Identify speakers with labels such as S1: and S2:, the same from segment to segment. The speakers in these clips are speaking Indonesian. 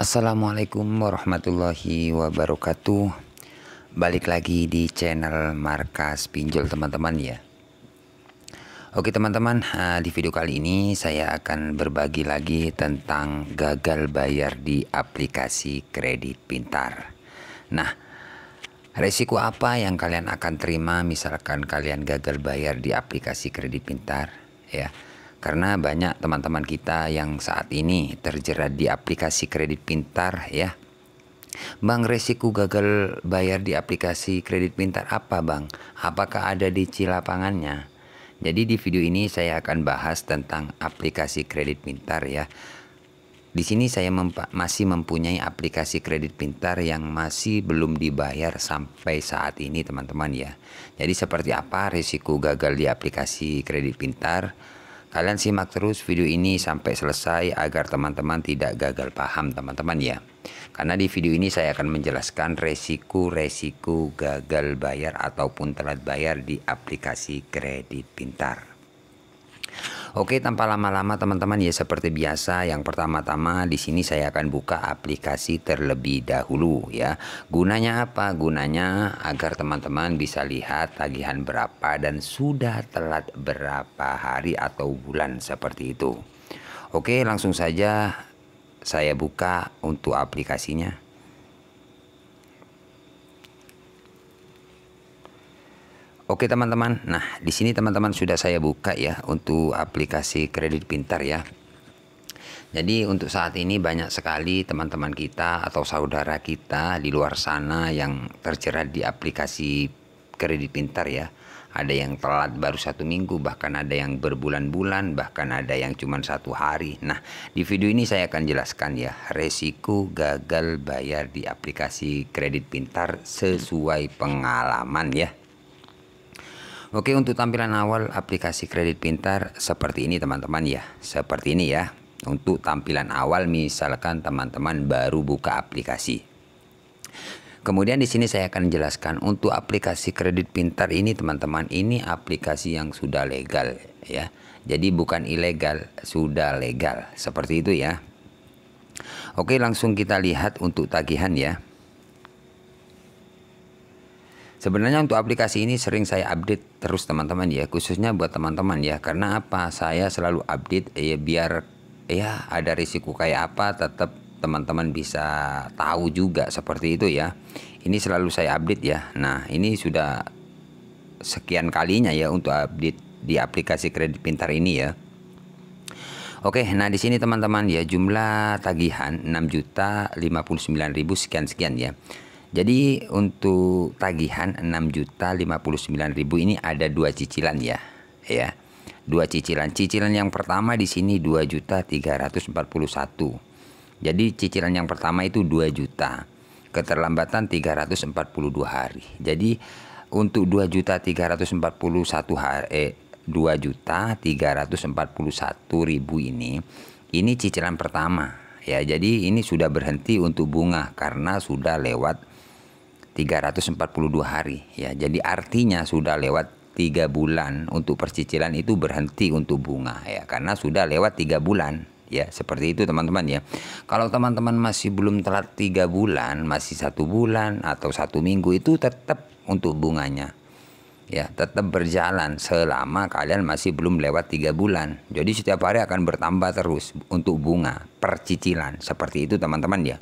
S1: Assalamualaikum warahmatullahi wabarakatuh. Balik lagi di channel Markas Pinjol teman-teman ya. Oke teman-teman, di video kali ini saya akan berbagi lagi tentang gagal bayar di aplikasi kredit pintar. Nah, resiko apa yang kalian akan terima misalkan kalian gagal bayar di aplikasi kredit pintar ya? Karena banyak teman-teman kita yang saat ini terjerat di aplikasi kredit pintar ya. Bang, resiko gagal bayar di aplikasi kredit pintar apa bang? Apakah ada di lapangannya? Jadi di video ini saya akan bahas tentang aplikasi kredit pintar ya. Di sini saya masih mempunyai aplikasi kredit pintar yang masih belum dibayar sampai saat ini teman-teman ya. Jadi seperti apa resiko gagal di aplikasi kredit pintar? Kalian simak terus video ini sampai selesai agar teman-teman tidak gagal paham teman-teman ya. Karena di video ini saya akan menjelaskan resiko-resiko gagal bayar ataupun telat bayar di aplikasi kredit pintar. Oke, tanpa lama-lama teman-teman ya, seperti biasa yang pertama-tama di sini saya akan buka aplikasi terlebih dahulu ya. Gunanya apa? Gunanya agar teman-teman bisa lihat tagihan berapa dan sudah telat berapa hari atau bulan seperti itu. Oke, langsung saja saya buka untuk aplikasinya. Oke teman-teman, nah di sini teman-teman sudah saya buka ya untuk aplikasi kredit pintar ya. Jadi untuk saat ini banyak sekali teman-teman kita atau saudara kita di luar sana yang terjerat di aplikasi kredit pintar ya. Ada yang telat baru 1 minggu, bahkan ada yang berbulan-bulan, bahkan ada yang cuma 1 hari. Nah di video ini saya akan jelaskan ya resiko gagal bayar di aplikasi kredit pintar sesuai pengalaman ya. Oke, untuk tampilan awal aplikasi kredit pintar seperti ini teman-teman ya. Seperti ini ya. Untuk tampilan awal misalkan teman-teman baru buka aplikasi. Kemudian di sini saya akan jelaskan untuk aplikasi kredit pintar ini teman-teman, ini aplikasi yang sudah legal ya. Jadi bukan ilegal, sudah legal. Seperti itu ya. Oke, langsung kita lihat untuk tagihan ya. Sebenarnya untuk aplikasi ini sering saya update terus teman-teman ya, khususnya buat teman-teman ya. Karena apa? Saya selalu update ya biar ya ada risiko kayak apa tetap teman-teman bisa tahu juga seperti itu ya. Ini selalu saya update ya. Nah, ini sudah sekian kalinya ya untuk update di aplikasi kredit pintar ini ya. Oke, nah di sini teman-teman ya jumlah tagihan 6.059.000 sekian-sekian ya. Jadi untuk tagihan 6.059.000 ini ada 2 cicilan ya. Ya. 2 cicilan. Cicilan yang pertama di sini 2.341. Jadi cicilan yang pertama itu 2 juta. Keterlambatan 342 hari. Jadi untuk 2.341 hari 2.341.000 ini cicilan pertama ya. Jadi ini sudah berhenti untuk bunga karena sudah lewat 342 hari ya. Jadi artinya sudah lewat 3 bulan untuk percicilan itu berhenti untuk bunga ya, karena sudah lewat 3 bulan ya. Seperti itu teman-teman ya. Kalau teman-teman masih belum telat 3 bulan, masih 1 bulan atau 1 minggu, itu tetap untuk bunganya ya, tetap berjalan selama kalian masih belum lewat 3 bulan. Jadi setiap hari akan bertambah terus untuk bunga percicilan. Seperti itu teman-teman ya.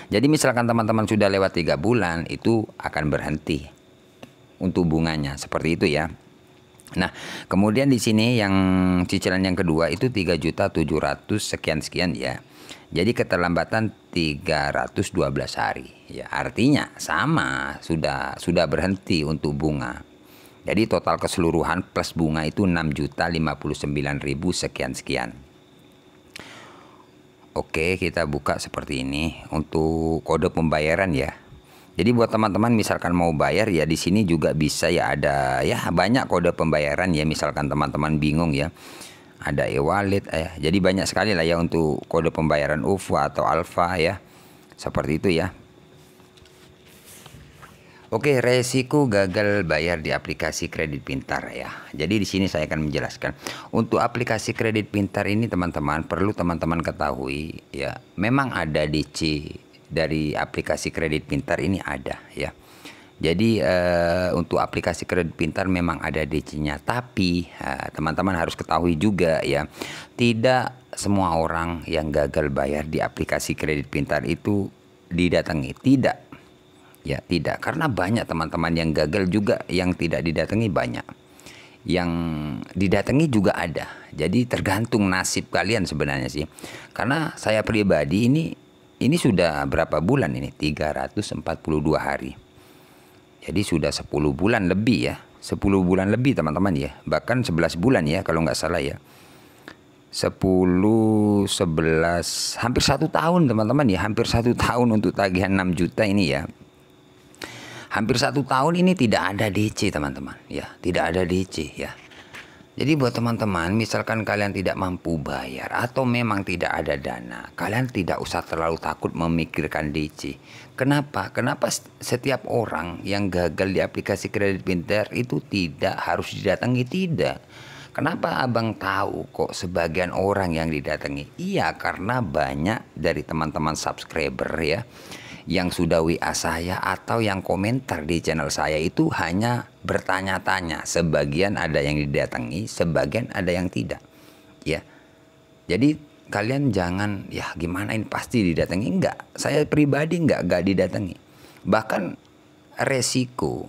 S1: Jadi misalkan teman-teman sudah lewat 3 bulan, itu akan berhenti untuk bunganya. Seperti itu ya. Nah, kemudian di sini yang cicilan yang kedua itu 3.700 sekian-sekian ya. Jadi keterlambatan 312 hari ya. Artinya sama, sudah berhenti untuk bunga. Jadi total keseluruhan plus bunga itu 6.059.000 sekian-sekian. Oke, kita buka seperti ini untuk kode pembayaran ya. Jadi buat teman-teman misalkan mau bayar ya, di sini juga bisa ya, ada ya banyak kode pembayaran ya. Misalkan teman-teman bingung ya, ada e-wallet ya. Jadi banyak sekali lah ya untuk kode pembayaran UFA atau Alfa ya. Seperti itu ya. Oke, resiko gagal bayar di aplikasi kredit pintar ya. Jadi di sini saya akan menjelaskan. Untuk aplikasi kredit pintar ini teman-teman, perlu teman-teman ketahui ya, memang ada DC dari aplikasi kredit pintar ini ada ya. Jadi untuk aplikasi kredit pintar memang ada DC-nya, tapi teman-teman harus ketahui juga ya, tidak semua orang yang gagal bayar di aplikasi kredit pintar itu didatangi, tidak. Ya, tidak, karena banyak teman-teman yang gagal juga, yang tidak didatangi banyak. Yang didatangi juga ada. Jadi tergantung nasib kalian sebenarnya sih. Karena saya pribadi ini sudah berapa bulan ini? 342 hari. Jadi sudah 10 bulan lebih ya. 10 bulan lebih teman-teman ya. Bahkan 11 bulan ya kalau nggak salah ya. 10, 11, hampir 1 tahun teman-teman ya. Hampir 1 tahun untuk tagihan 6 juta ini ya. Hampir 1 tahun ini tidak ada DC teman-teman ya, tidak ada DC ya. Jadi buat teman-teman, misalkan kalian tidak mampu bayar atau memang tidak ada dana, kalian tidak usah terlalu takut memikirkan DC. Kenapa? Kenapa setiap orang yang gagal di aplikasi kredit pintar itu tidak harus didatangi? Tidak. Kenapa abang tahu kok sebagian orang yang didatangi? Iya, karena banyak dari teman-teman subscriber ya, yang sudah WA saya atau yang komentar di channel saya itu hanya bertanya-tanya. Sebagian ada yang didatangi, sebagian ada yang tidak. Ya. Jadi kalian jangan ya gimana ini pasti didatangi, enggak. Saya pribadi enggak didatangi. Bahkan resiko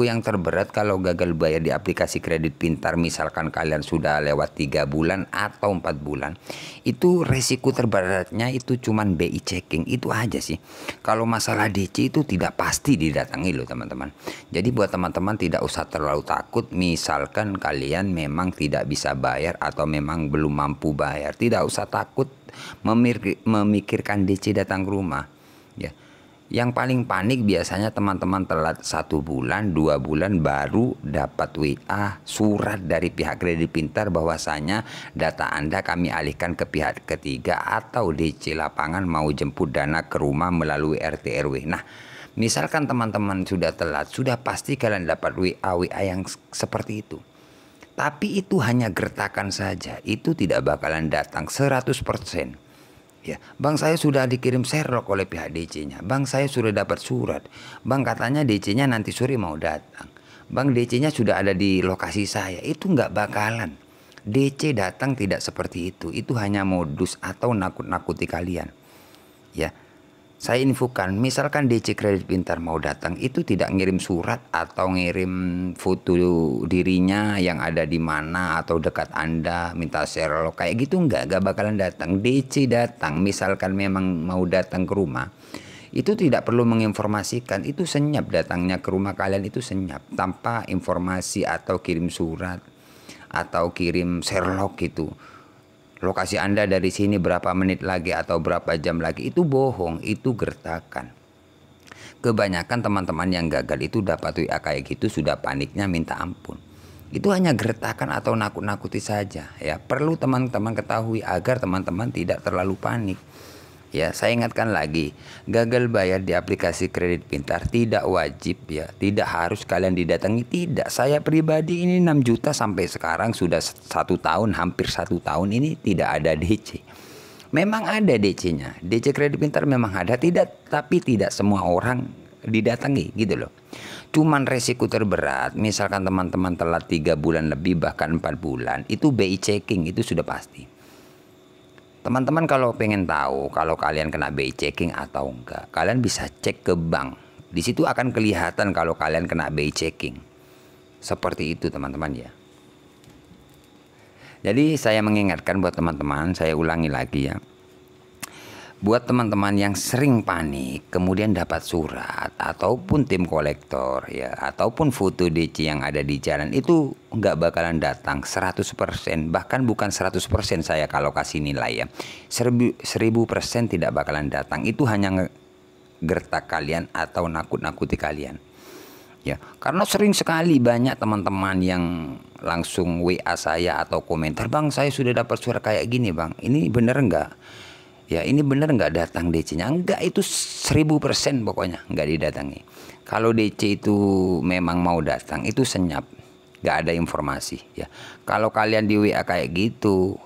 S1: yang terberat kalau gagal bayar di aplikasi kredit pintar, misalkan kalian sudah lewat 3 bulan atau 4 bulan, itu resiko terberatnya itu cuman BI checking, itu aja sih. Kalau masalah DC itu tidak pasti didatangi loh teman-teman. Jadi buat teman-teman tidak usah terlalu takut, misalkan kalian memang tidak bisa bayar atau memang belum mampu bayar, tidak usah takut memikirkan DC datang ke rumah ya. Yang paling panik biasanya teman-teman telat 1 bulan, 2 bulan baru dapat WA surat dari pihak kredit pintar bahwasanya data Anda kami alihkan ke pihak ketiga, atau DC lapangan mau jemput dana ke rumah melalui RT RW. Nah, misalkan teman-teman sudah telat, sudah pasti kalian dapat WA yang seperti itu. Tapi itu hanya gertakan saja, itu tidak bakalan datang 100%. Ya, bang saya sudah dikirim Sherlock oleh pihak DC-nya. Bang saya sudah dapat surat. Bang katanya DC-nya nanti sore mau datang. Bang DC-nya sudah ada di lokasi saya. Itu nggak bakalan. DC datang tidak seperti itu. Itu hanya modus atau nakut-nakuti kalian. Ya, saya infokan, misalkan DC kredit pintar mau datang, itu tidak ngirim surat atau ngirim foto dirinya yang ada di mana atau dekat Anda, minta Sherlock kayak gitu, nggak bakalan datang. DC datang, misalkan memang mau datang ke rumah, itu tidak perlu menginformasikan, itu senyap datangnya ke rumah kalian, itu senyap tanpa informasi atau kirim surat atau kirim Sherlock gitu. Lokasi Anda dari sini berapa menit lagi atau berapa jam lagi, itu bohong, itu gertakan. Kebanyakan teman-teman yang gagal itu dapat WA kayak gitu sudah paniknya minta ampun. Itu hanya gertakan atau nakut-nakuti saja ya. Perlu teman-teman ketahui agar teman-teman tidak terlalu panik. Ya, saya ingatkan lagi, gagal bayar di aplikasi kredit pintar tidak wajib ya, tidak harus kalian didatangi, tidak. Saya pribadi ini 6 juta sampai sekarang sudah 1 tahun, hampir 1 tahun ini tidak ada DC. Memang ada DC-nya, DC kredit pintar memang ada, tapi tidak semua orang didatangi gitu loh. Cuman resiko terberat, misalkan teman-teman telat 3 bulan lebih bahkan 4 bulan, itu BI checking, itu sudah pasti. Teman-teman kalau pengen tahu kalau kalian kena BI checking atau enggak, kalian bisa cek ke bank. Di situ akan kelihatan kalau kalian kena BI checking. Seperti itu teman-teman ya. Jadi saya mengingatkan buat teman-teman, saya ulangi lagi ya. Buat teman-teman yang sering panik, kemudian dapat surat ataupun tim kolektor ya, ataupun foto DC yang ada di jalan, itu nggak bakalan datang 100%, bahkan bukan 100% saya kalau kasih nilai ya. 1000% tidak bakalan datang. Itu hanya gertak kalian atau nakut-nakuti kalian. Ya, karena sering sekali banyak teman-teman yang langsung WA saya atau komentar, "Bang, saya sudah dapat surat kayak gini, Bang. Ini bener nggak?" Ya ini bener nggak datang DC-nya? Enggak, itu 1000% pokoknya nggak didatangi. Kalau DC itu memang mau datang itu senyap, nggak ada informasi ya. Kalau kalian di WA kayak gitu,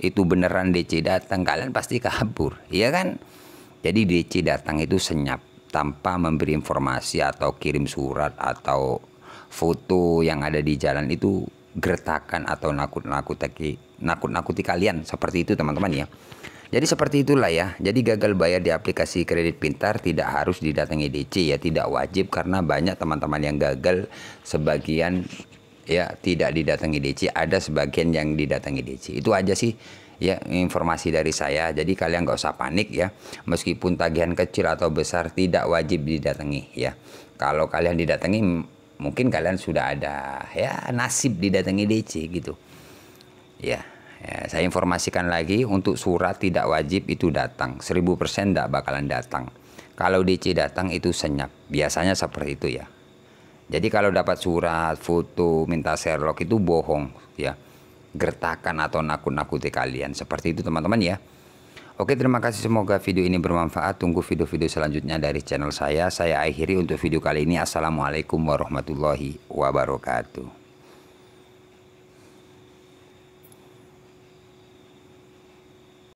S1: itu beneran DC datang, kalian pasti kabur, iya kan? Jadi DC datang itu senyap tanpa memberi informasi atau kirim surat atau foto yang ada di jalan itu gertakan atau nakut-nakuti kalian, seperti itu teman-teman ya. Jadi seperti itulah ya. Jadi gagal bayar di aplikasi kredit pintar tidak harus didatangi DC ya, tidak wajib, karena banyak teman-teman yang gagal, sebagian ya tidak didatangi DC, ada sebagian yang didatangi DC. Itu aja sih ya informasi dari saya. Jadi kalian nggak usah panik ya, meskipun tagihan kecil atau besar tidak wajib didatangi ya. Kalau kalian didatangi mungkin kalian sudah ada ya nasib didatangi DC gitu ya. Ya, saya informasikan lagi, untuk surat tidak wajib itu datang, 1000% tidak bakalan datang. Kalau DC datang itu senyap, biasanya seperti itu ya. Jadi kalau dapat surat, foto, minta Sherlock itu bohong ya, gertakan atau nakut-nakuti kalian, seperti itu teman-teman ya. Oke, terima kasih, semoga video ini bermanfaat. Tunggu video-video selanjutnya dari channel saya. Saya akhiri untuk video kali ini. Assalamualaikum warahmatullahi wabarakatuh.